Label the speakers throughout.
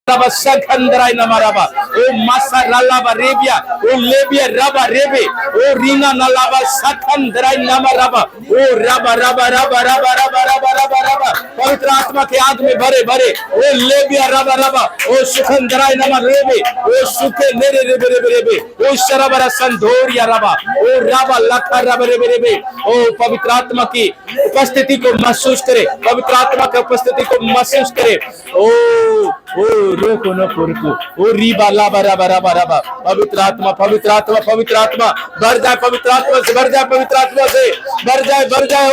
Speaker 1: Raba Sakandrai Namaraba, O Masa Ralaba Rebia, O Lebia Raba Rebe, O Rina Nalaba Sakandrai Namaraba, O Raba Raba Raba Raba Raba Raba Raba Raba, पवित्र आत्मा के आग में भरे भरे, ओ लेबिया रबा रबा, ओ सुखंदराय नमा रेबे, ओ सुखे नेरे रेबे रेबे रेबे, ओ शरबरा संधोरिया रबा, ओ रबा लखा रबे रेबे रेबे, ओ पवित्र आत्मा की उपस्थिति को महसूस करे, पवित्र आत्मा की उपस्थिति को महसूस करे, ओ रोको न पुरको, ओ रीबा लाबा रबा रबा रबा, पवित्र आत्मा पवित्र आत्मा पवित्र आत्मा भर जाए, पवित्र आत्मा से भर जाए, पवित्र आत्मा से भर जाए,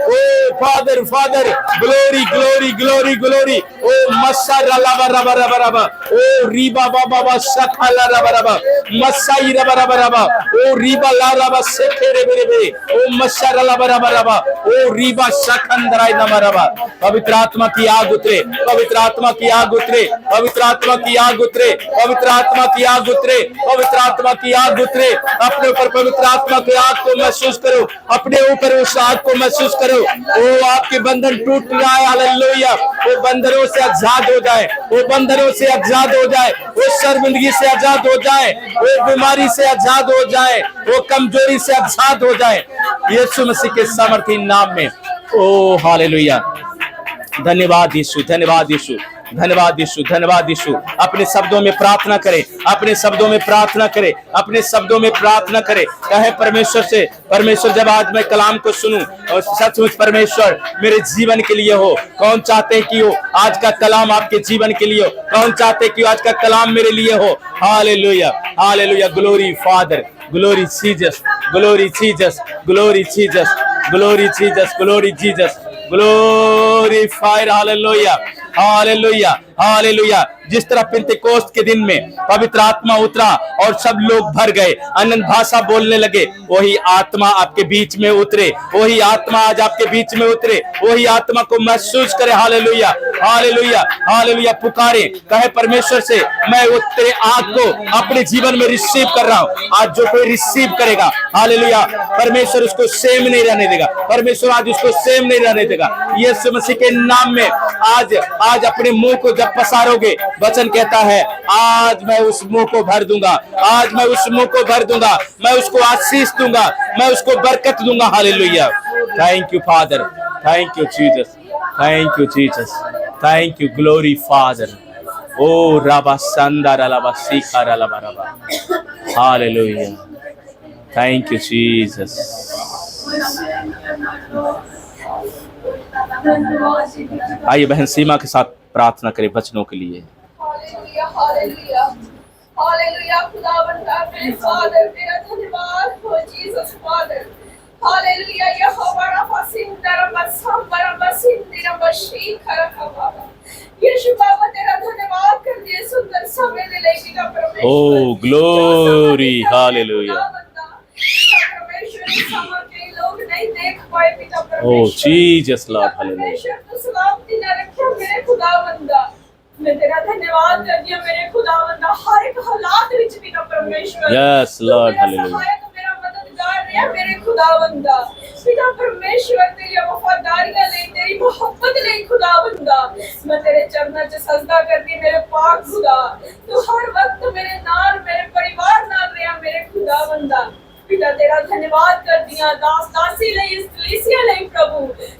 Speaker 1: oh father father glory glory glory glory, oh मस्सा रबा रबा रबा रबा, ओ रीबा बाबा बा सखाला रबा रबा, मस्साई रबा रबा रबा, ओ रीबा ला रबा सेखे रेबे रेबे, ओ मस्सा रबा रबा रबा, ओ रीबा सखंदराय नमा रबा, पवित्र आत्मा की आग उतरे, पवित्र आत्मा की आग उतरे, पवित्र आत्मा की आग उतरे, पवित्र आत्मा की आग उतरे, पवित्र आत्मा की आग उतरे, अपने ऊपर पवित्र आत्मा की आग को महसूस करो, अपने ऊपर उस आग को महसूस करो, ओ आपके बंधन टूट रहा है, हालेलुया, वो बंधनों से आजाद हो जाए, वो बंधनों से आजाद हो जाए, वो शर्मिंदगी से आजाद हो जाए, वो बीमारी से आजाद हो जाए, वो कमजोरी से आजाद हो जाए, यीशु मसीह के सामर्थी नाम में। ओ हालेलुया, धन्यवाद यीशु, धन्यवाद यीशु, धन्यवाद यीशु, धन्यवाद यीशु। अपने शब्दों में प्रार्थना करें, अपने शब्दों में प्रार्थना करें, अपने शब्दों में प्रार्थना करें, कहे परमेश्वर से, परमेश्वर जब आज मैं कलाम को सुनूं और सचमुच परमेश्वर मेरे जीवन के लिए हो, कौन चाहते हैं कि हो आज का कलाम आपके जीवन के लिए हो, कौन चाहते हैं कि आज का कलाम मेरे लिए हो। Hallelujah hallelujah, glory father, glory Jesus, glory Jesus, glory Jesus, glory Jesus, glory Jesus, glory fire, hallelujah hallelujah hallelujah. जिस तरह पेंतेकोस्त के दिन में पवित्र आत्मा उतरा और सब लोग भर गए, अन्य भाषा बोलने लगे, वही आत्मा आपके बीच में उतरे, वही आत्मा आज आपके बीच में उतरे, वही आत्मा को महसूस करे। हालेलुया हालेलुया हालेलुया, पुकारे, कहे परमेश्वर से, मैं वो तेरे आग को अपने जीवन में रिसीव कर रहा हूं। आज जो कोई रिसीव करेगा, हालेलुया, परमेश्वर उसको सेम नहीं रहने देगा, परमेश्वर आज उसको सेम नहीं रहने देगा। यीशु मसीह के नाम में आज अपने मुंह को जब पसारोगे, वचन कहता है आज मैं उस मुंह को भर दूंगा, आज मैं उस मुंह को भर दूंगा, मैं उसको आशीष दूंगा, मैं उसको बरकत दूंगा। Hallelujah, thank you father, thank you Jesus, thank you Jesus, thank you glory father. Oh रबा संदा रबा सीखा रबा रबा, हालेलुया, थैंक यू जीसस। आइए बहन सीमा के साथ प्रार्थना करें वचनों के लिए।
Speaker 2: हालेलुया हालेलुया हालेलुया, खुदावंद मेरे फादर, तेरा धन्यवाद हो जीसस फादर। हालेलुया, यहोवा रफा सिंदर बसंबर बसिंदर बशी खरखा बाबा, यीशु बाबा तेरा धन्यवाद कर दिए सुंदर समय ले लेके का परमेश्वर।
Speaker 1: ओ ग्लोरी हालेलुया,
Speaker 2: नहीं देख पाए पिता परमेश्वर।
Speaker 1: ओ जीसस लॉर्ड, हालेलुया,
Speaker 2: तू सलामती न रखे मेरे खुदावंदा, मैं तेरा धन्यवाद कर दिया मेरे खुदावंदा, हर एक हालात विच पिता परमेश्वर।
Speaker 1: यस लॉर्ड, हालेलुया,
Speaker 2: मेरा मददगार रहा मेरे खुदावंदा, पिता परमेश्वर तेरी वफादारियां ले, तेरी मोहब्बत ले खुदावंदा, मैं तेरे चरणों च सजदा करती मेरे पाक खुदा, तू हर वक्त मेरे नाल, मेरे परिवार नाल रहा मेरे खुदावंदा। पिता तेरा धन्यवाद कर दिया, दास दासी ले, इस कलीसिया ले प्रभु,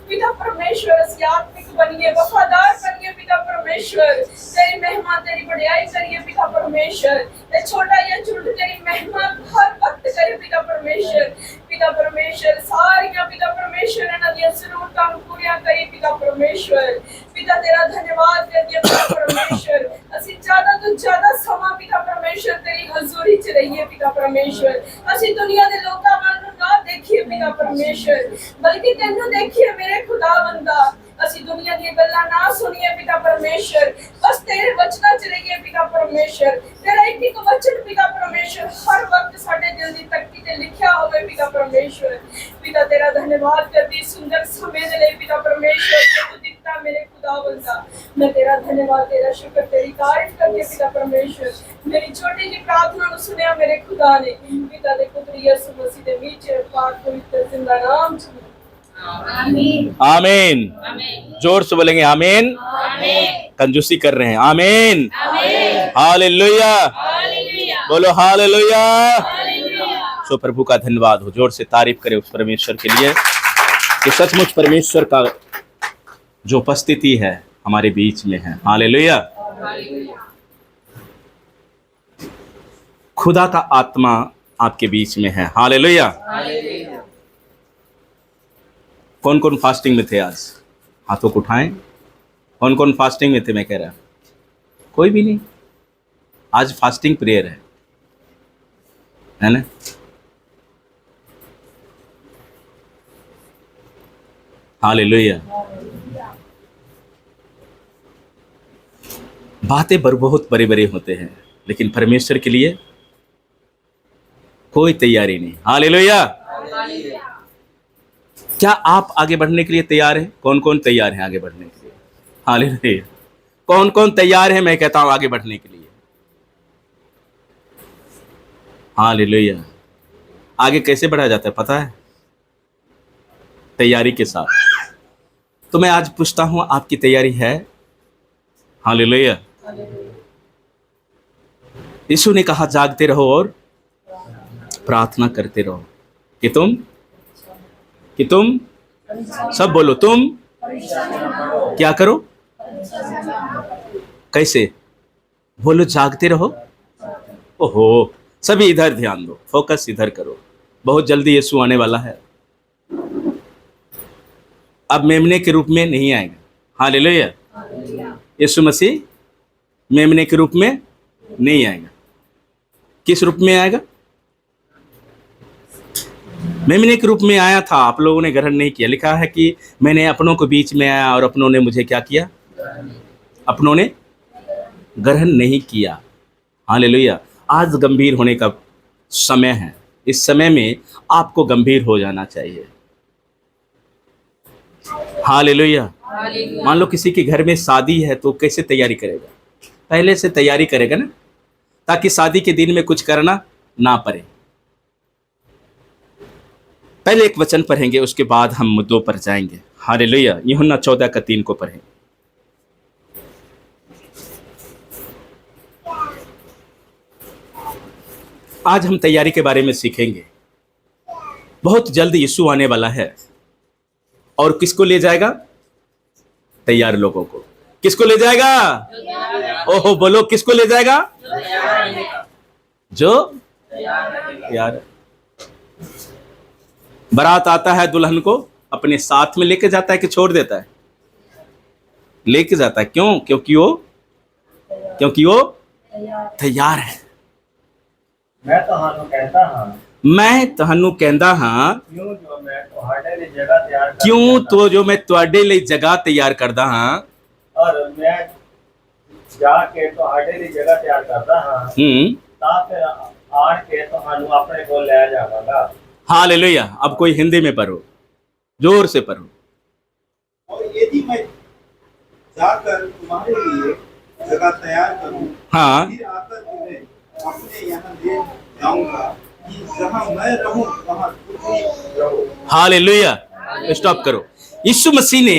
Speaker 2: पिता परमेश्वर असी आत्मिक बनिए, वफादार बनिए पिता परमेश्वर, तेरी महिमा तेरी बढ़ाई करिए पिता परमेश्वर, ते छोटा या चुट तेरी महिमा हर वक्त करे पिता परमेश्वर। पिता परमेश्वर सारियां पिता परमेश्वर नदियां जरूरतां पूरियां करी पिता परमेश्वर। पिता तेरा धन्यवाद कर दिया पिता परमेश्वर, असी ज्यादा तो ज्यादा समा पिता परमेश्वर तेरी हजूरी च रहिए पिता परमेश्वर, असी दुनिया दे लोकां वाल ना देखिए पिता परमेश्वर, बल्कि तेनू देखिए मेरे खुदावंदा, असी दुनिया दी गल्लां ना सुनिए पिता परमेश्वर, बस तेरे वचनां च रहिए पिता परमेश्वर। तेरा एक एक वचन पिता परमेश्वर हर वक्त साडे दिल दी तख्ती ते लिखिया होवे पिता परमेश्वर। पिता तेरा धन्यवाद करदी सुंदर समय दे लिए पिता परमेश्वर, तू दिता मेरे खुदावंदा, मैं तेरा धन्यवाद, तेरा शुक्र, तेरी तारीफ करके पिता परमेश्वर, मेरी छोटी जी प्रार्थना नु सुनिया मेरे खुदा ने, पिता दे पुत्र यीशु मसीह दे मीठे पाक पवित्र जिंदा नाम च
Speaker 1: आमीन। जोर से बोलेंगे आमीन। कंजूसी कर रहे हैं, आमीन। हालेलुया, बोलो हालेलुया। सो प्रभु का धन्यवाद हो, जोर से तारीफ करें उस परमेश्वर के लिए कि सचमुच परमेश्वर का जो उपस्थिति है हमारे बीच में है। हालेलुया। खुदा का आत्मा आपके बीच में है। हालेलुया। कौन कौन फास्टिंग में थे आज? हाथों को उठाएं। कौन कौन फास्टिंग में थे? मैं कह रहा कोई भी नहीं। आज फास्टिंग प्रेयर है ना? हालेलुया। बातें बहुत बड़े बड़े होते हैं, लेकिन परमेश्वर के लिए कोई तैयारी नहीं। हालेलुया। क्या आप आगे बढ़ने के लिए तैयार हैं? कौन कौन तैयार है आगे बढ़ने के लिए? हालेलुया। कौन कौन तैयार है? मैं कहता हूं आगे बढ़ने के लिए। हालेलुया। आगे कैसे बढ़ा जाता है पता है? तैयारी के साथ। तो मैं आज पूछता हूं, आपकी तैयारी है? हालेलुया। यीशु ने कहा जागते रहो और प्रार्थना करते रहो कि तुम सब बोलो, तुम क्या करो? कैसे बोलो? जागते रहो। ओहो, सभी इधर ध्यान दो, फोकस इधर करो। बहुत जल्दी यीशु आने वाला है। अब मेमने के रूप में नहीं आएगा। हालेलुया। यीशु मसीह मेमने के रूप में नहीं आएगा। किस रूप में आएगा? मेमने के रूप में आया था, आप लोगों ने ग्रहण नहीं किया। लिखा है कि मैंने अपनों को बीच में आया और अपनों ने मुझे क्या किया? अपनों ने ग्रहण नहीं किया। हालेलुया। आज गंभीर होने का समय है। इस समय में आपको गंभीर हो जाना चाहिए। हालेलुया। मान लो किसी के घर में शादी है तो कैसे तैयारी करेगा? पहले से तैयारी करेगा ना, ताकि शादी के दिन में कुछ करना ना पड़े। पहले एक वचन पढ़ेंगे, उसके बाद हम मुद्दों पर जाएंगे। हालेलुया। यूहन्ना 14:3 को पढ़ें। आज हम तैयारी के बारे में सीखेंगे। बहुत जल्द यीशु आने वाला है और किसको ले जाएगा? तैयार लोगों को। किसको ले जाएगा? ओहो, बोलो किसको ले जाएगा? जो यार बारात आता है, दुल्हन को अपने साथ में लेके जाता है कि छोड़ देता है? लेके जाता है। क्यों? क्योंकि वो तैयार है।
Speaker 3: मैं
Speaker 1: ਤੁਹਾਨੂੰ ਕਹਿੰਦਾ ਹਾਂ
Speaker 3: क्यों
Speaker 1: ਜੋ ਮੈਂ ਤੁਹਾਡੇ ਲਈ ਜਗ੍ਹਾ ਤਿਆਰ ਕਰਦਾ ਹਾਂ।
Speaker 3: और मैं जाके ਤੁਹਾਡੇ ਲਈ ਜਗ੍ਹਾ ਤਿਆਰ ਕਰਦਾ ਹਾਂ ਤਾਂ ਫਿਰ ਆਣ ਕੇ ਤੁਹਾਨੂੰ ਆਪਣੇ ਕੋਲ ਲੈ ਜਾਵਾਂਗਾ।
Speaker 1: हालेलुया। अब कोई हिंदी में पढ़ो, जोर से पढ़ो।
Speaker 4: और यदि मैं जाकर तुम्हारे लिए जगह तैयार करूं,
Speaker 1: हाँ।
Speaker 4: फिर आकर तुम्हें अपने यहाँ ले जाऊंगा कि जहाँ मैं रहूं वहाँ तुम भी रहो।
Speaker 1: हालेलुया। स्टॉप करो। यीशु मसीह ने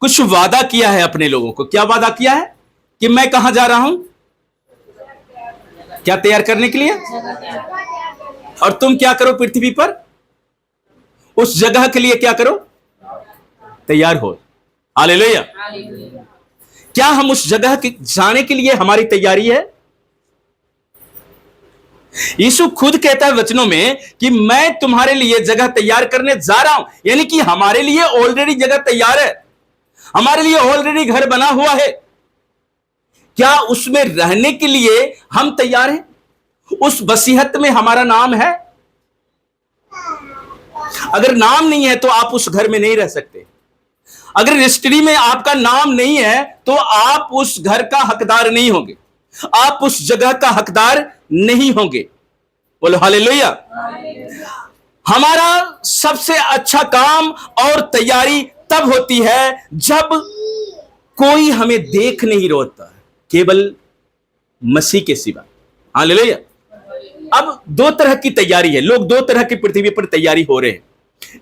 Speaker 1: कुछ वादा किया है अपने लोगों को। क्या वादा किया है? कि मैं कहां जा रहा हूं? क्या तैयार करने के लिए? और तुम क्या करो पृथ्वी पर? उस जगह के लिए क्या करो? तैयार हो। हालेलुया। क्या हम उस जगह के जाने के लिए हमारी तैयारी है? यीशु खुद कहता है वचनों में कि मैं तुम्हारे लिए जगह तैयार करने जा रहा हूं। यानी कि हमारे लिए ऑलरेडी जगह तैयार है, हमारे लिए ऑलरेडी घर बना हुआ है। क्या उसमें रहने के लिए हम तैयार हैं? उस वसीयत में हमारा नाम है? अगर नाम नहीं है तो आप उस घर में नहीं रह सकते। अगर रजिस्ट्री में आपका नाम नहीं है तो आप उस घर का हकदार नहीं होंगे, आप उस जगह का हकदार नहीं होंगे। बोलो हालेलुया। हमारा सबसे अच्छा काम और तैयारी तब होती है जब कोई हमें देख नहीं रोता, केवल मसीह के सिवा। हालेलुया। अब दो तरह की तैयारी है। लोग दो तरह की पृथ्वी पर तैयारी हो रहे हैं।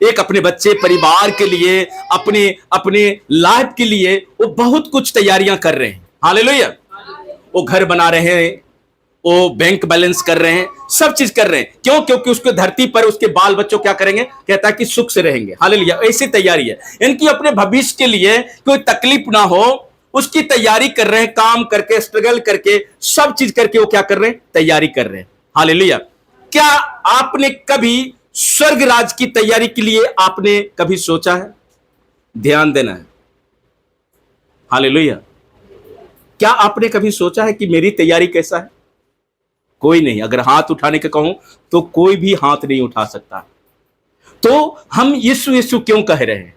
Speaker 1: एक अपने बच्चे परिवार के लिए, अपने अपने लाइफ के लिए वो बहुत कुछ तैयारियां कर रहे हैं। हालेलुया। वो घर बना रहे हैं, वो बैंक बैलेंस कर रहे हैं, सब चीज कर रहे हैं। क्यों? क्योंकि उसके धरती पर उसके बाल बच्चों क्या करेंगे? कहता है कि सुख से रहेंगे। हालेलुया। ऐसी तैयारी है इनकी अपने भविष्य के लिए, कोई तकलीफ ना हो उसकी तैयारी कर रहे हैं। काम करके, स्ट्रगल करके, सब चीज करके वो क्या कर रहे हैं? तैयारी कर रहे हैं। हालेलुया। क्या आपने कभी स्वर्ग राज की तैयारी के लिए आपने कभी सोचा है? ध्यान देना है। हालेलुया। क्या आपने कभी सोचा है कि मेरी तैयारी कैसा है? कोई नहीं। अगर हाथ उठाने का कहूं तो कोई भी हाथ नहीं उठा सकता। तो हम यीशु यीशु क्यों कह रहे हैं?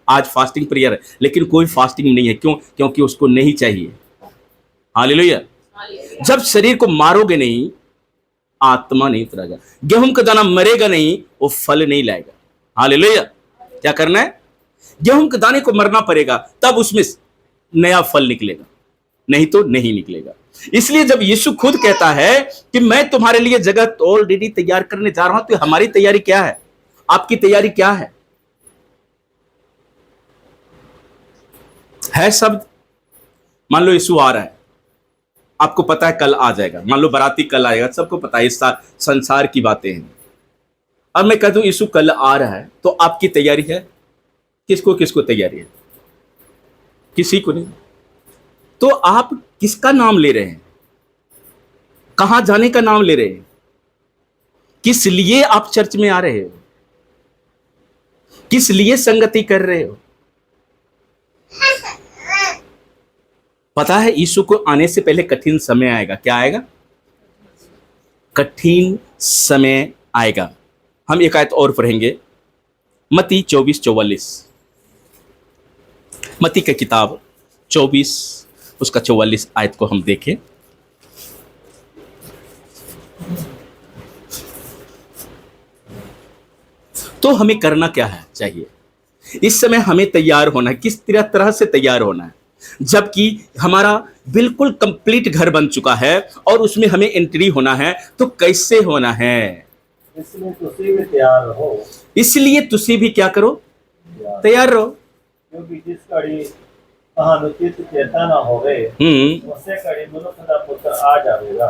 Speaker 1: आज फास्टिंग प्रेयर है, लेकिन कोई फास्टिंग नहीं है। क्यों? क्योंकि उसको नहीं चाहिए। हालेलुया। जब शरीर को मारोगे नहीं, आत्मा नहीं उतरेगा। गेहूं का दाना मरेगा नहीं, वो फल नहीं लाएगा। हालेलुया। क्या करना है? गेहूं के दाने को मरना पड़ेगा, तब उसमें नया फल निकलेगा, नहीं तो नहीं निकलेगा। इसलिए जब यीशु खुद कहता है कि मैं तुम्हारे लिए जगह ऑलरेडी तैयार करने जा रहा हूं, तो हमारी तैयारी क्या है? आपकी तैयारी क्या है? शब्द, मान लो यीशु आ रहा है, आपको पता है कल आ जाएगा। मान लो बाराती कल आएगा, सबको पता है, इस संसार की बातें हैं। अब मैं कह दूं यीशु कल आ रहा है, तो आपकी तैयारी है? किसको किसको तैयारी है? किसी को नहीं। तो आप किसका नाम ले रहे हैं? कहां जाने का नाम ले रहे हैं? किस लिए आप चर्च में आ रहे हो? किस लिए संगति कर रहे हो? पता है यीशु को आने से पहले कठिन समय आएगा। क्या आएगा? कठिन समय आएगा। हम एक आयत और पढ़ेंगे, मत्ती 24:44। मत्ती की किताब 24 उसका 44 आयत को हम देखें। तो हमें करना क्या है चाहिए? इस समय हमें तैयार होना है। किस तरह से तैयार होना है? जबकि हमारा बिल्कुल कंप्लीट घर बन चुका है और उसमें हमें एंट्री होना है, तो कैसे होना है?
Speaker 3: इसलिए तुसी भी तैयार रहो।
Speaker 1: इसलिए तुसी भी क्या करो? तैयार रहो।
Speaker 3: क्योंकि जिस घड़ी ਤੁਹਾਨੂੰ चित्त चेता ना होवे, उससे घड़ी मनुष्य का पुत्र आ जाएगा।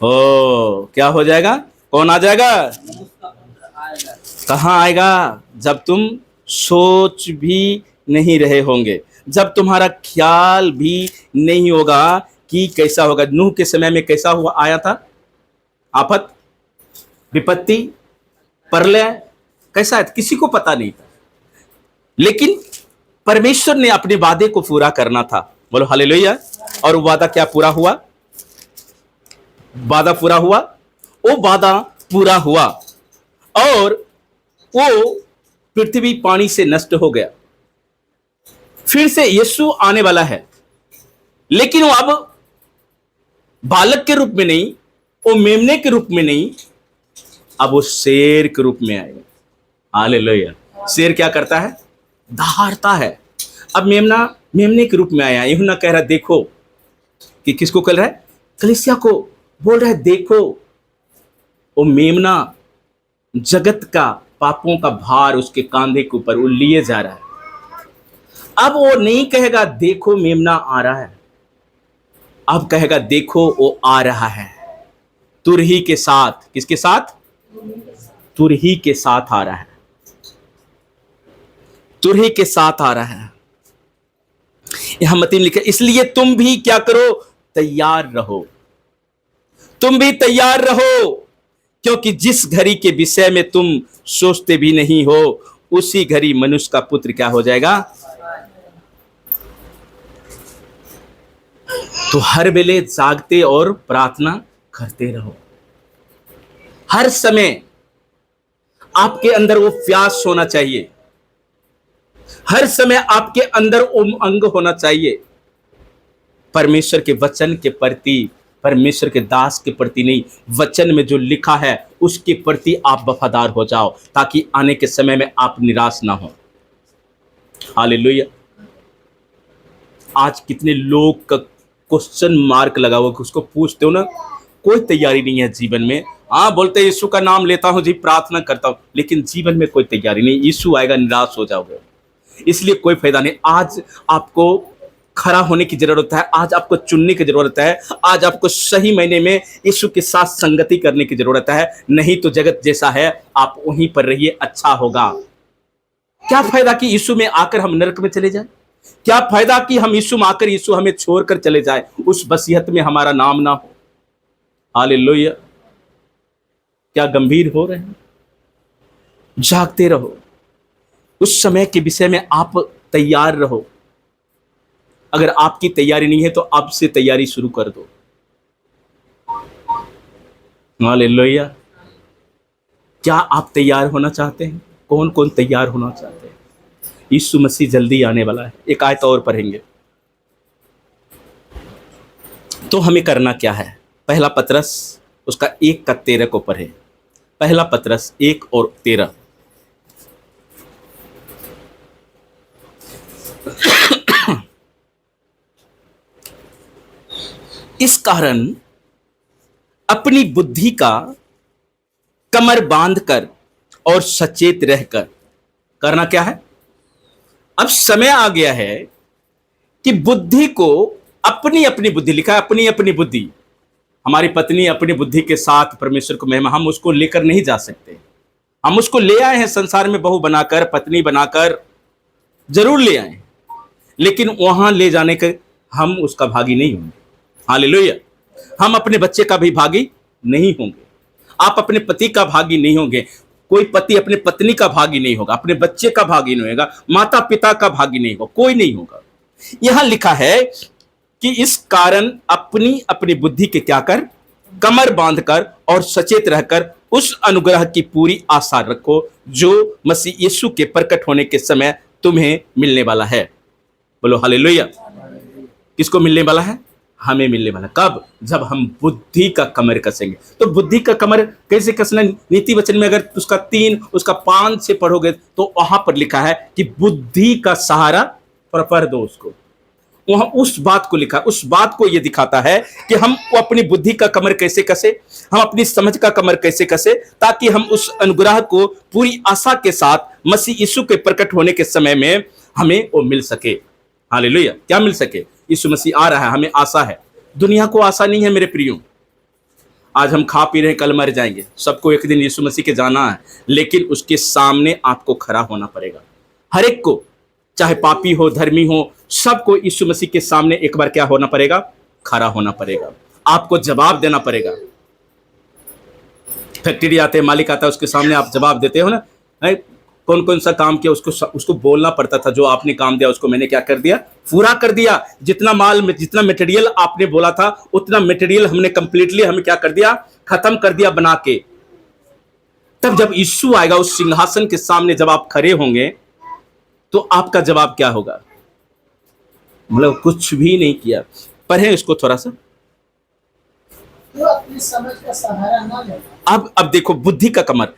Speaker 1: ओ, क्या हो जाएगा? कौन आ जाएगा? कहाँ आएगा? जब तुम सोच भी नहीं रहे होंगे, जब तुम्हारा ख्याल भी नहीं होगा कि कैसा होगा। नूह के समय में कैसा हुआ आया था? आफत, विपत्ति, प्रलय, कैसा है? किसी को पता नहीं था, लेकिन परमेश्वर ने अपने वादे को पूरा करना था। बोलो हालेलुया। और वादा क्या पूरा हुआ? वादा पूरा हुआ। वो वादा पूरा हुआ और वो पृथ्वी पानी से नष्ट हो गया। फिर से यीशु आने वाला है, लेकिन वो अब बालक के रूप में नहीं, वो मेमने के रूप में नहीं, अब वो शेर के रूप में आएगा। हालेलुया। शेर क्या करता है? दहाड़ता है। अब मेमने के रूप में आया। यूहन्ना कह रहा है देखो, कि किसको कह रहा है? कलीसिया को बोल रहा है देखो, वो मेमना जगत का पापों का भार उसके कांधे के ऊपर वो लिए जा रहा है। अब वो नहीं कहेगा देखो मेमना आ रहा है, अब कहेगा देखो वो आ रहा है तुरही के साथ। किसके साथ? तुरही के साथ आ रहा है। तुरही के साथ आ रहा है। यहां मत्ती में लिखा, इसलिए तुम भी क्या करो? तैयार रहो। तुम भी तैयार रहो, क्योंकि जिस घड़ी के विषय में तुम सोचते भी नहीं हो, उसी घड़ी मनुष्य का पुत्र क्या हो जाएगा। तो हर वेले जागते और प्रार्थना करते रहो। हर समय आपके अंदर वो प्यास होना चाहिए। हर समय आपके अंदर उमंग होना चाहिए परमेश्वर के वचन के प्रति, परमेश्वर के दास के प्रति नहीं, वचन में जो लिखा है उसके प्रति आप वफादार हो जाओ, ताकि आने के समय में आप निराश ना हो। हालेलुया। आज कितने लोग का क्वेश्चन मार्क लगा हुआ, उसको पूछते हो ना, कोई तैयारी नहीं है जीवन में, हाँ, बोलते यीशु का नाम लेता हूं जी, प्रार्थना करता हूं, लेकिन जीवन में कोई तैयारी नहीं। यीशु आएगा, निराश हो जाओगे, इसलिए कोई फायदा नहीं। आज आपको खड़ा होने की जरूरत है, आज आपको चुनने की जरूरत है, आज आपको सही महीने में यीशु के साथ संगति करने की जरूरत है। नहीं तो जगत जैसा है, आप वहीं पर रहिए, अच्छा होगा। क्या फायदा कि यीशु में आकर हम नरक में चले जाए? क्या फायदा कि हम यीशु में आकर यीशु हमें छोड़कर चले जाए, उस वसीयत में हमारा नाम ना हो। हालेलुया। क्या गंभीर हो रहे हैं? जागते रहो, उस समय के विषय में आप तैयार रहो। अगर आपकी तैयारी नहीं है तो अब से तैयारी शुरू कर दो। हालेलुया। क्या आप तैयार होना चाहते हैं? कौन कौन तैयार होना चाहते हैं? यीशु मसीह जल्दी आने वाला है। एक आयत और पढ़ेंगे। तो हमें करना क्या है? पहला पतरस उसका 1 का 13 को पढ़े। पहला पतरस 1 और 13। इस कारण अपनी बुद्धि का कमर बांधकर और सचेत रहकर करना क्या है? अब समय आ गया है कि बुद्धि को अपनी अपनी बुद्धि, लिखा है अपनी अपनी बुद्धि। हमारी पत्नी अपनी बुद्धि के साथ परमेश्वर को महिमा, हम उसको लेकर नहीं जा सकते। हम उसको ले आए हैं संसार में, बहू बनाकर, पत्नी बनाकर जरूर ले आए, लेकिन वहां ले जाने के हम उसका भागी नहीं होंगे। हालेलुया। हम अपने बच्चे का भी भागी नहीं होंगे। आप अपने पति का भागी नहीं होंगे। कोई पति अपने पत्नी का भागी नहीं होगा, अपने बच्चे का भागी नहीं होगा, माता पिता का भागी नहीं होगा, कोई नहीं होगा। यहां लिखा है कि इस कारण अपनी अपनी बुद्धि के क्या कर, कमर बांधकर और सचेत रहकर उस अनुग्रह की पूरी आशा रखो जो मसीह यीशु के प्रकट होने के समय तुम्हें मिलने वाला है। बोलो हालेलुया। किसको मिलने वाला है? हमें मिलने वाला। कब? जब हम बुद्धि का कमर कसेंगे। तो बुद्धि का कमर कैसे कसना? नीति वचन में अगर उसका 3 उसका 5 से पढ़ोगे तो वहां पर लिखा है कि बुद्धि का सहारा पर दो उसको। वहां उस बात को लिखा, उस बात को यह दिखाता है कि हम अपनी बुद्धि का कमर कैसे कसे, हम अपनी समझ का कमर कैसे कसे, ताकि हम उस अनुग्रह को पूरी आशा के साथ मसीह यीशु के प्रकट होने के समय में हमें वो मिल सके। हालेलुया। क्या मिल सके? यीशु मसीह आ रहा है, हमें आशा है। दुनिया को आशा नहीं है मेरे प्रियो। आज हम खा पी रहे हैं, कल मर जाएंगे। सबको एक दिन यीशु मसीह के जाना है, लेकिन उसके सामने आपको खड़ा होना पड़ेगा। हर एक को, चाहे पापी हो, धर्मी हो, सबको यीशु मसीह के सामने एक बार क्या होना पड़ेगा? खड़ा होना पड़ेगा। आपको जवाब देना पड़ेगा। फैक्ट्री आते हैं, मालिक आता है, उसके सामने आप जवाब देते हो ना, कौन कौन सा काम किया, उसको बोलना पड़ता था। जो आपने काम दिया उसको मैंने क्या कर दिया? पूरा कर दिया। जितना माल में, जितना मटेरियल आपने बोला था, उतना मटेरियल हमने कंप्लीटली हमें क्या कर दिया? खत्म कर दिया बना के। तब जब यीशु आएगा उस सिंहासन के सामने, जब आप खड़े होंगे तो आपका जवाब क्या होगा? मतलब कुछ भी नहीं किया। पढ़े इसको थोड़ा सा।
Speaker 5: तो अपनी समझ का सहारा ना ले।
Speaker 1: अब देखो, बुद्धि का कमर।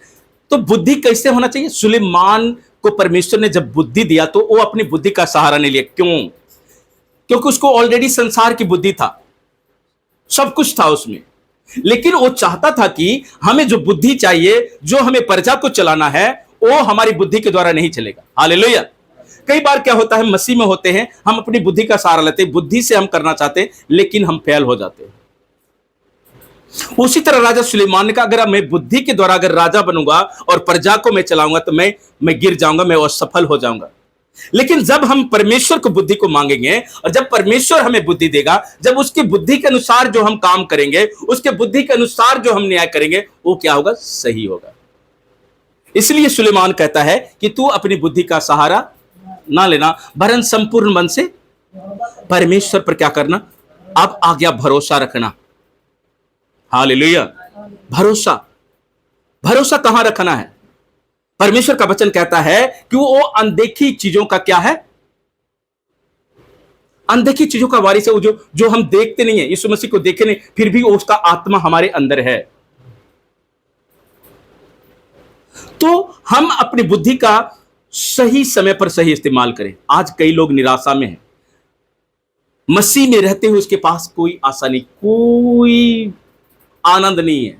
Speaker 1: तो बुद्धि कैसे होना चाहिए? सुलेमान को परमेश्वर ने जब बुद्धि दिया तो वो अपनी बुद्धि का सहारा नहीं लिया। क्यों? क्योंकि उसको ऑलरेडी संसार की बुद्धि था, सब कुछ था उसमें। लेकिन वो चाहता था कि हमें जो बुद्धि चाहिए, जो हमें प्रजा को चलाना है, वो हमारी बुद्धि के द्वारा नहीं चलेगा। हालेलुया। कई बार क्या होता है, मसीह में होते हैं, हम अपनी बुद्धि का सहारा लेते हैं, बुद्धि से हम करना चाहते हैं, लेकिन हम फेल हो जाते हैं। उसी तरह राजा सुलेमान ने कहा, अगर मैं बुद्धि के द्वारा अगर राजा बनूंगा और प्रजा को मैं चलाऊंगा तो मैं गिर जाऊंगा, मैं असफल हो जाऊंगा। लेकिन जब हम परमेश्वर को बुद्धि को मांगेंगे और जब परमेश्वर हमें बुद्धि देगा, जब उसकी बुद्धि के अनुसार जो हम काम करेंगे, उसके बुद्धि के अनुसार जो हम न्याय करेंगे, वो क्या होगा? सही होगा। इसलिए सुलेमान कहता है कि तू अपनी बुद्धि का सहारा ना लेना, वरन संपूर्ण मन से परमेश्वर पर क्या करना? अब आज्ञा भरोसा रखना। हालेलुया। भरोसा, भरोसा कहां रखना है? परमेश्वर का वचन कहता है कि वो अनदेखी चीजों का क्या है? अनदेखी चीजों का वारिस है। जो हम देखते नहीं है, यीशु मसीह को देखे नहीं, फिर भी उसका आत्मा हमारे अंदर है। तो हम अपनी बुद्धि का सही समय पर सही इस्तेमाल करें। आज कई लोग निराशा में हैं, मसीह में रहते हुए उसके पास कोई आशा नहीं, कोई आनंद नहीं है।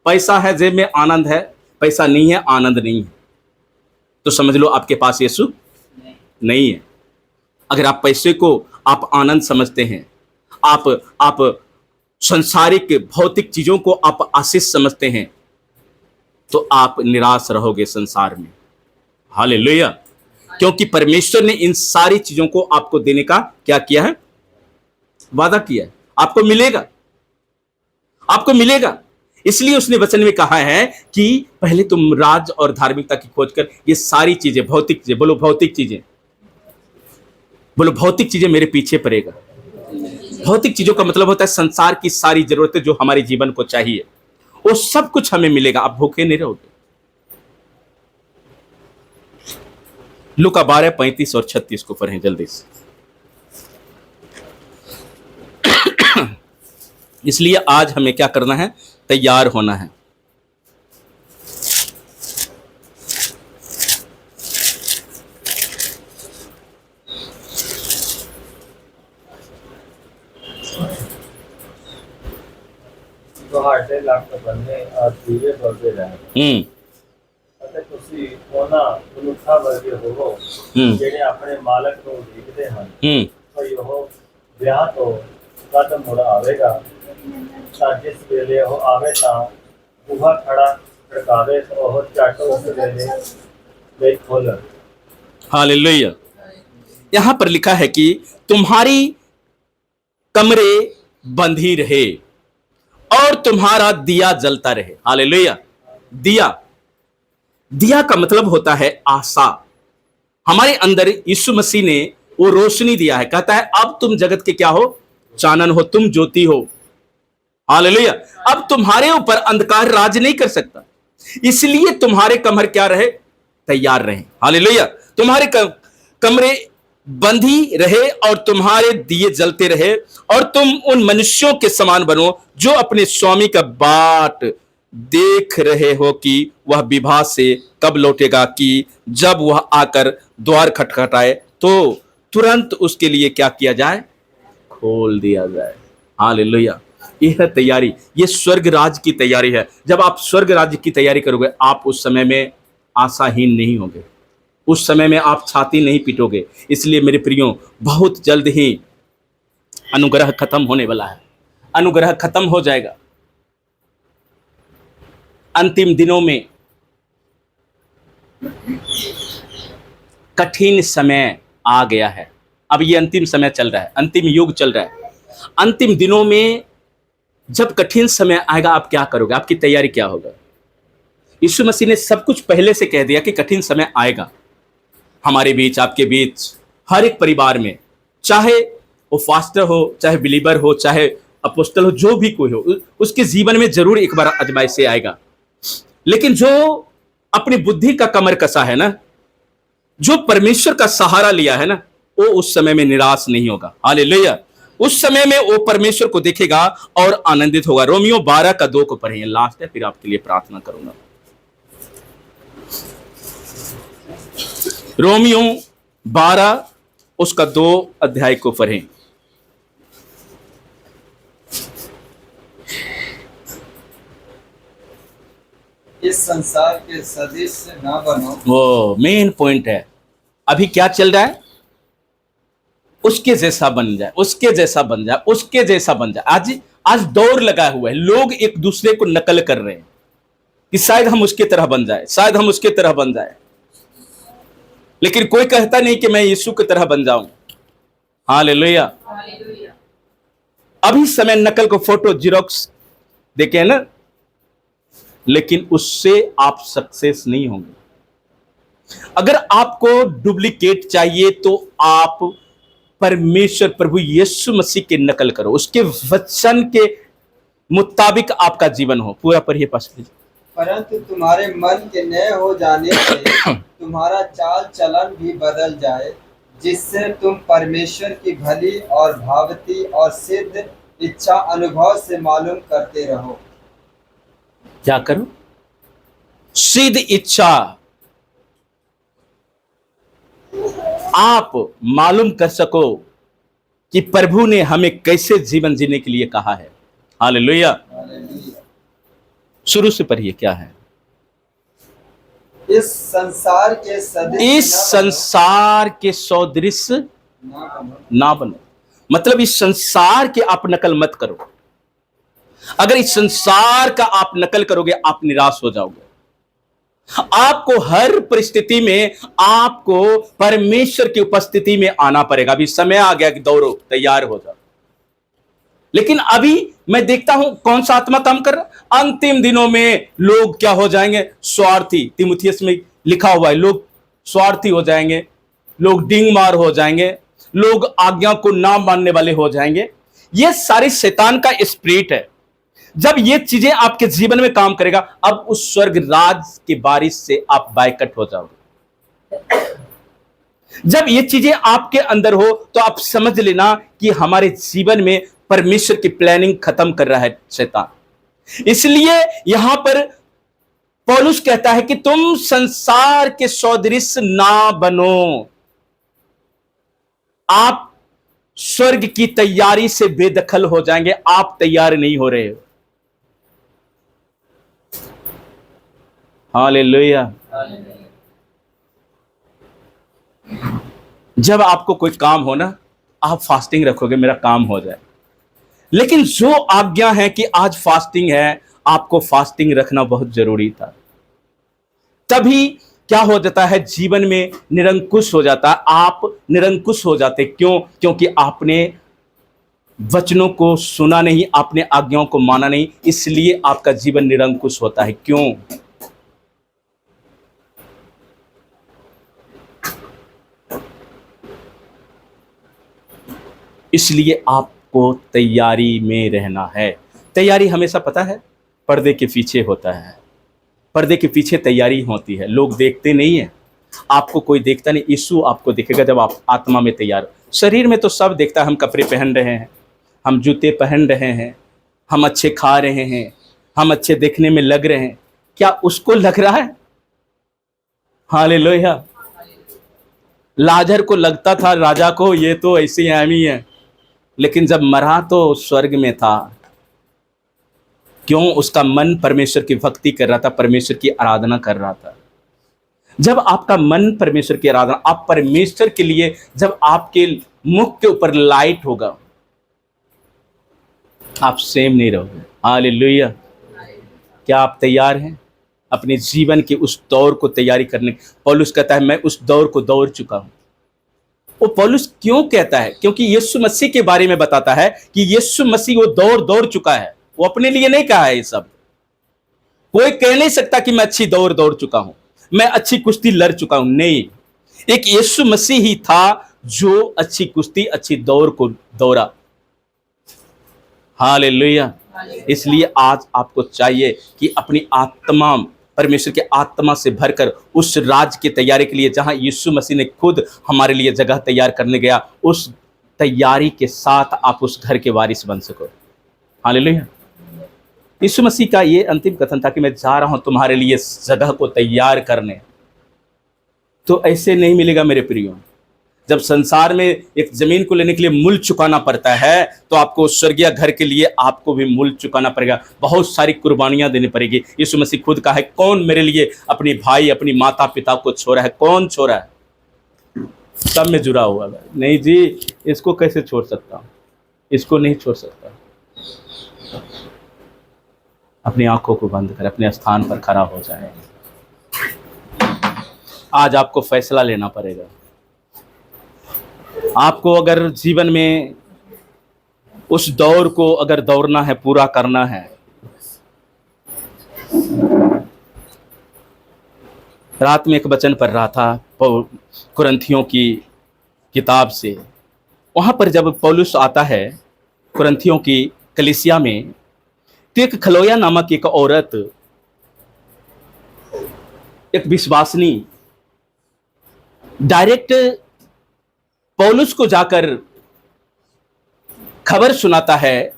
Speaker 1: पैसा है जेब में आनंद है, पैसा नहीं है आनंद नहीं है, तो समझ लो आपके पास यीशु नहीं है। अगर आप पैसे को आप आनंद समझते हैं, आप संसारिक भौतिक चीजों को आप आशीष समझते हैं, तो आप निराश रहोगे संसार में। हालेलुया। क्योंकि परमेश्वर ने इन सारी चीजों को आपको देने का क्या किया है? वादा किया है। आपको मिलेगा, आपको मिलेगा। इसलिए उसने वचन में कहा है कि पहले तुम राज और धार्मिकता की खोज कर, ये सारी चीजें, भौतिक चीजें, बोलो भौतिक चीजें, बोलो भौतिक चीजें मेरे पीछे पड़ेगा। भौतिक चीजों का मतलब होता है संसार की सारी जरूरतें जो हमारे जीवन को चाहिए, वो सब कुछ हमें मिलेगा। आप भूखे नहीं रहोगे। लूका 12:35 और 36 को पढ़ें जल्दी से। इसलिए आज हमें क्या करना है? तैयार होना है।
Speaker 3: ਤੁਹਾਡੇ ਲੱਕ ਬੰਨੇ ਆ ਦੀਵੇ ਬਲਦੇ ਰਹਿਣ ਅਤੇ ਤੁਸੀਂ ਉਹਨਾਂ ਮਨੁੱਖਾਂ ਵਰਗੇ ਹੋਵੋ ਜਿਹੜੇ ਆਪਣੇ ਮਾਲਕ ਨੂੰ ਉਡੀਕਦੇ ਹਨ ਭਈ ਉਹ ਵਿਆਹ ਤੋਂ ਕਦ ਮੁੜ ਆਵੇਗਾ, ਤਾਂ ਜਿਸ ਵੇਲੇ ਉਹ ਆਵੇ ਤਾਂ ਬੂਹਾ ਖੜਾ ਖੜਕਾਵੇ ਤਾਂ ਉਹ ਝੱਟ ਉਸ ਵੇਲੇ ਲਈ ਖੋਲ੍ਹ।
Speaker 1: हालेलुया। यहां पर लिखा है कि तुम्हारी कमरे बंद ही रहे और तुम्हारा दिया जलता रहे। हालेलुया। दिया, दिया का मतलब होता है आशा। हमारे अंदर यीशु मसीह ने वो रोशनी दिया है। कहता है अब तुम जगत के क्या हो? चानन हो, तुम ज्योति हो। हालेलुया। अब तुम्हारे ऊपर अंधकार राज नहीं कर सकता, इसलिए तुम्हारे कमर क्या रहे? तैयार रहे। हालेलुया। तुम्हारे कमरे बंद ही रहे और तुम्हारे दिए जलते रहे और तुम उन मनुष्यों के समान बनो जो अपने स्वामी का बाट देख रहे हो कि वह विवाह से कब लौटेगा, कि जब वह आकर द्वार खटखटाए तो तुरंत उसके लिए क्या किया जाए? खोल दिया जाए। हालेलुया। यह तैयारी, ये स्वर्ग राज की तैयारी है। जब आप स्वर्ग राज्य की तैयारी करोगे, आप उस समय में आशाहीन नहीं होंगे, उस समय में आप छाती नहीं पीटोगे। इसलिए मेरे प्रियो, बहुत जल्द ही अनुग्रह खत्म होने वाला है। अनुग्रह खत्म हो जाएगा। अंतिम दिनों में कठिन समय आ गया है। अब ये अंतिम समय चल रहा है, अंतिम युग चल रहा है। अंतिम दिनों में जब कठिन समय आएगा, आप क्या करोगे? आपकी तैयारी क्या होगा? यीशु मसीह ने सब कुछ पहले से कह दिया कि कठिन समय आएगा हमारे बीच, आपके बीच, हर एक परिवार में, चाहे वो फास्टर हो, चाहे बिलीवर हो, चाहे अपोस्टल हो, जो भी कोई हो, उसके जीवन में जरूर एक बार आजमाइश से आएगा। लेकिन जो अपनी बुद्धि का कमर कसा है ना, जो परमेश्वर का सहारा लिया है ना, वो उस समय में निराश नहीं होगा। हालेलुया। उस समय में वो परमेश्वर को देखेगा और आनंदित होगा। रोमियो 12:2 को पढ़ेंगे, लास्ट है, फिर आपके लिए प्रार्थना करूंगा। रोमियो 12 उसका 2 अध्याय को पढ़ें।
Speaker 6: इस संसार के सदृश ना बनो।
Speaker 1: वो मेन पॉइंट है। अभी क्या चल रहा है? उसके जैसा बन जाए, उसके जैसा बन जाए, उसके जैसा बन जाए। आज दौड़ लगा हुआ है, लोग एक दूसरे को नकल कर रहे हैं कि शायद हम उसके तरह बन जाए, शायद हम उसके तरह बन जाए। लेकिन कोई कहता नहीं कि मैं यीशु की तरह बन जाऊं। हालेलुया। अभी समय नकल को फोटो जिरोक्स देखे ना, लेकिन उससे आप सक्सेस नहीं होंगे। अगर आपको डुप्लीकेट चाहिए तो आप परमेश्वर प्रभु यीशु मसीह की नकल करो, उसके वचन के मुताबिक आपका जीवन हो। पूरा पढ़िए पास्टर।
Speaker 6: परंतु तुम्हारे मन के नए हो जाने से तुम्हारा चाल चलन भी बदल जाए, जिससे तुम परमेश्वर की भली और भावती और सिद्ध इच्छा अनुभव से मालूम करते रहो।
Speaker 1: क्या करो? सिद्ध इच्छा आप मालूम कर सको कि प्रभु ने हमें कैसे जीवन जीने के लिए कहा है। हालेलुया। शुरू से पढ़िए क्या है।
Speaker 6: इस संसार के सदृश
Speaker 1: इस संसार के सदृश ना बनो, मतलब इस संसार के आप नकल मत करो। अगर इस संसार का आप नकल करोगे आप निराश हो जाओगे। आपको हर परिस्थिति में आपको परमेश्वर की उपस्थिति में आना पड़ेगा। अभी समय आ गया कि दौड़ो, तैयार हो जाओ। लेकिन अभी मैं देखता हूं कौन सा आत्मा काम कर रहा। अंतिम दिनों में लोग क्या हो जाएंगे? स्वार्थी। तीमुथियुस में लिखा हुआ है, लोग स्वार्थी हो जाएंगे, लोग डिंग मार हो जाएंगे, लोग आज्ञा को ना मानने वाले हो जाएंगे। यह सारी शैतान का स्पिरिट है। जब ये चीजें आपके जीवन में काम करेगा, अब उस स्वर्ग राज की बारिश से आप बायकट हो जाओगे। जब ये चीजें आपके अंदर हो तो आप समझ लेना कि हमारे जीवन में परमेश्वर की प्लानिंग खत्म कर रहा है शैतान। इसलिए यहां पर पौलुस कहता है कि तुम संसार के सदृश ना बनो। आप स्वर्ग की तैयारी से बेदखल हो जाएंगे। आप तैयार नहीं हो रहे हो। हालेलुया। जब आपको कोई काम हो ना, आप फास्टिंग रखोगे, मेरा काम हो जाए। लेकिन जो आज्ञा है कि आज फास्टिंग है, आपको फास्टिंग रखना बहुत जरूरी था। तभी क्या हो जाता है? जीवन में निरंकुश हो जाता है। आप निरंकुश हो जाते। क्यों? क्योंकि आपने वचनों को सुना नहीं, आपने आज्ञाओं को माना नहीं, इसलिए आपका जीवन निरंकुश होता है। क्यों? इसलिए आपको तैयारी में रहना है। तैयारी हमेशा पता है पर्दे के पीछे होता है। पर्दे के पीछे तैयारी होती है, लोग देखते नहीं है। आपको कोई देखता नहीं, यीशु आपको दिखेगा जब आप आत्मा में तैयार हो। शरीर में तो सब देखता है, हम कपड़े पहन रहे हैं, हम जूते पहन रहे हैं, हम अच्छे खा रहे हैं, हम अच्छे देखने में लग रहे हैं। क्या उसको लग रहा है? हालेलुया। लाजर को लगता था, राजा को, ये तो ऐसे ही है, लेकिन जब मरा तो स्वर्ग में था। क्यों? उसका मन परमेश्वर की भक्ति कर रहा था, परमेश्वर की आराधना कर रहा था। जब आपका मन परमेश्वर की आराधना, आप परमेश्वर के लिए, जब आपके मुख के ऊपर लाइट होगा, आप सेम नहीं रहोगे। हालेलुया। क्या आप तैयार हैं अपने जीवन के उस दौर को तैयारी करने? पौलुस कहता है मैं उस दौर को दौड़ चुका हूं। वो पौलुस क्यों कहता है? क्योंकि यीशु मसीह के बारे में बताता है कि यीशु मसीह वो दौड़ चुका है। वो अपने लिए नहीं कहा है ये सब। कोई कह नहीं सकता कि मैं अच्छी दौड़ चुका हूं, मैं अच्छी कुश्ती लड़ चुका हूं। नहीं, एक यीशु मसीह ही था जो अच्छी कुश्ती, अच्छी दौड़ को दौड़ा। हालेलुया। इसलिए आज आपको चाहिए कि अपनी आत्मा परमेश्वर के आत्मा से भरकर उस राज की तैयारी के लिए, जहां यीशु मसीह ने खुद हमारे लिए जगह तैयार करने गया, उस तैयारी के साथ आप उस घर के वारिस बन सको। हालेलुया। यीशु मसीह का ये अंतिम कथन था कि मैं जा रहा हूं तुम्हारे लिए जगह को तैयार करने। तो ऐसे नहीं मिलेगा मेरे प्रियो। जब संसार में एक जमीन को लेने के लिए मूल्य चुकाना पड़ता है, तो आपको स्वर्गीय घर के लिए आपको भी मूल्य चुकाना पड़ेगा। बहुत सारी कुर्बानियां देनी पड़ेगी। यीशु मसीह खुद कहा है, कौन मेरे लिए अपनी भाई, अपनी माता पिता को छोड़ा है? कौन छोड़ा है? सब में जुड़ा हुआ है। नहीं जी, इसको कैसे छोड़ सकता हूं? इसको नहीं छोड़ सकता। अपनी आंखों को बंद कर अपने स्थान पर खड़ा हो जाए। आज आपको फैसला लेना पड़ेगा। आपको अगर जीवन में उस दौर को अगर दौड़ना है, पूरा करना है, रात में एक वचन पढ़ रहा था कुरिन्थियों की किताब से। वहां पर जब पौलुस आता है कुरिन्थियों की कलीसिया में, तो एक खलोया नामक एक औरत, एक विश्वासनी, डायरेक्ट पौलुस को जाकर खबर सुनाता है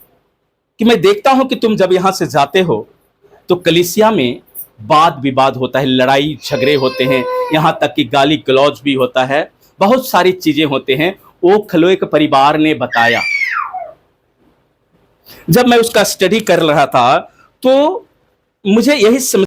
Speaker 1: कि मैं देखता हूं कि तुम जब यहां से जाते हो तो कलीसिया में वाद विवाद होता है, लड़ाई झगड़े होते हैं, यहां तक कि गाली गलौज भी होता है, बहुत सारी चीजें होते हैं। वो खलोए के परिवार ने बताया। जब मैं उसका स्टडी कर रहा था तो मुझे यही समझ